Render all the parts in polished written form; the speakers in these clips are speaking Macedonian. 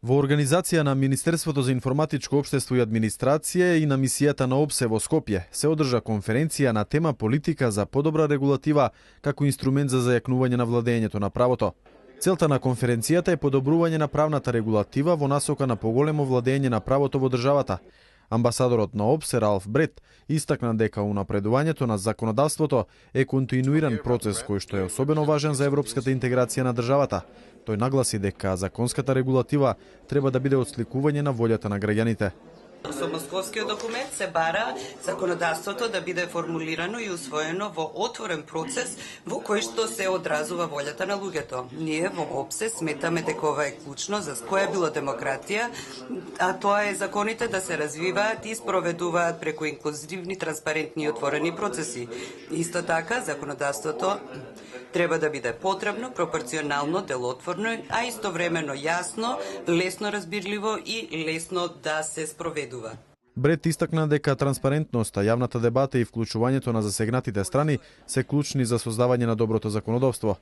Во организација на Министерството за информатичко општество и администрација и на мисијата на ОПСЕ во Скопје се одржа конференција на тема политика за подобра регулатива како инструмент за зајакнување на владењето на правото. Целта на конференцијата е подобрување на правната регулатива во насока на поголемо владење на правото во државата. Амбасадорот на ОПСЕ Ралф Брет истакна дека унапредувањето на законодавството е континуиран процес кој што е особено важен за европската интеграција на државата. Тој нагласи дека законската регулатива треба да биде отсликување на волјата на граѓаните. Со московскиот документ се бара законодавството да биде формулирано и усвоено во отворен процес во кој што се одразува волјата на луѓето. Ние во ОПСЕ сметаме дека ова е клучно за која било демократија, а тоа е законите да се развиваат и спроведуваат преку инклузивни, транспарентни и отворени процеси. Исто така, законодавството треба да биде потребно, пропорционално, делотворно, а истовремено јасно, лесно разбирливо и лесно да се спроведува. Брет истакна дека транспарентноста, јавната дебата и вклучувањето на засегнатите страни се клучни за создавање на доброто законодавство.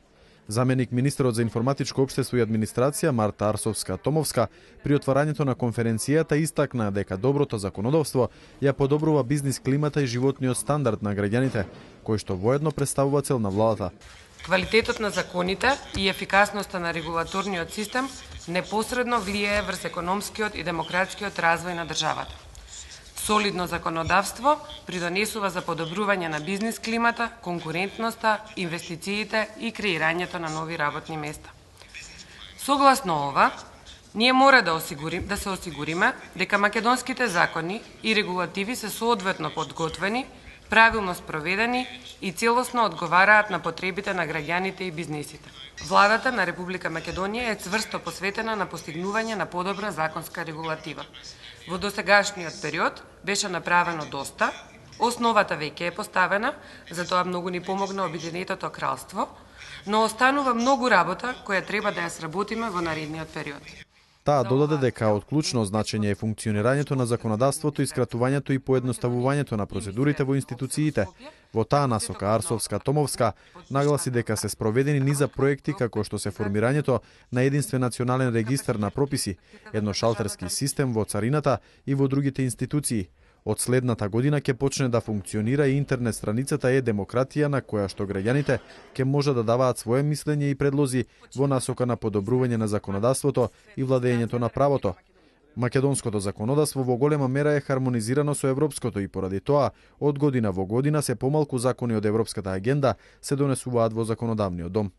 Заменик министерот за информатичко општество и администрација Марта Арсовска-Томовска при отварањето на конференцијата истакна дека доброто законодавство ја подобрува бизнис климата и животниот стандард на граѓаните, кој што воедно представува цел на владата. Квалитетот на законите и ефикасноста на регулаторниот систем непосредно влијае врз економскиот и демократскиот развој на државата. Солидно законодавство придонесува за подобрување на бизнис климата, конкурентноста, инвестициите и креирањето на нови работни места. Согласно ова, ние мора да се осигуриме дека македонските закони и регулативи се соодветно подготвени, правилно спроведени и целосно одговараат на потребите на граѓаните и бизнисите. Владата на Република Македонија е цврсто посветена на постигнување на подобра законска регулатива. Во досегашниот период беше направено доста, основата веќе е поставена, затоа многу ни помогна Обединетото кралство, но останува многу работа која треба да ја сработиме во наредниот период. Таа додаде дека од клучно значење е функционирањето на законодавството и скратувањето и поедноставувањето на процедурите во институциите. Во таа насока Арсовска-Томовска нагласи дека се спроведени низа проекти како што се формирањето на единствен национален регистар на прописи, едношалтерски систем во царината и во другите институции. Од следната година ќе почне да функционира и интернет страницата Е-демократија на која што граѓаните ќе може да даваат свое мислење и предлози во насока на подобрување на законодавството и владењето на правото. Македонското законодавство во голема мера е хармонизирано со европското и поради тоа од година во година се помалку закони од европската агенда се донесуваат во законодавниот дом.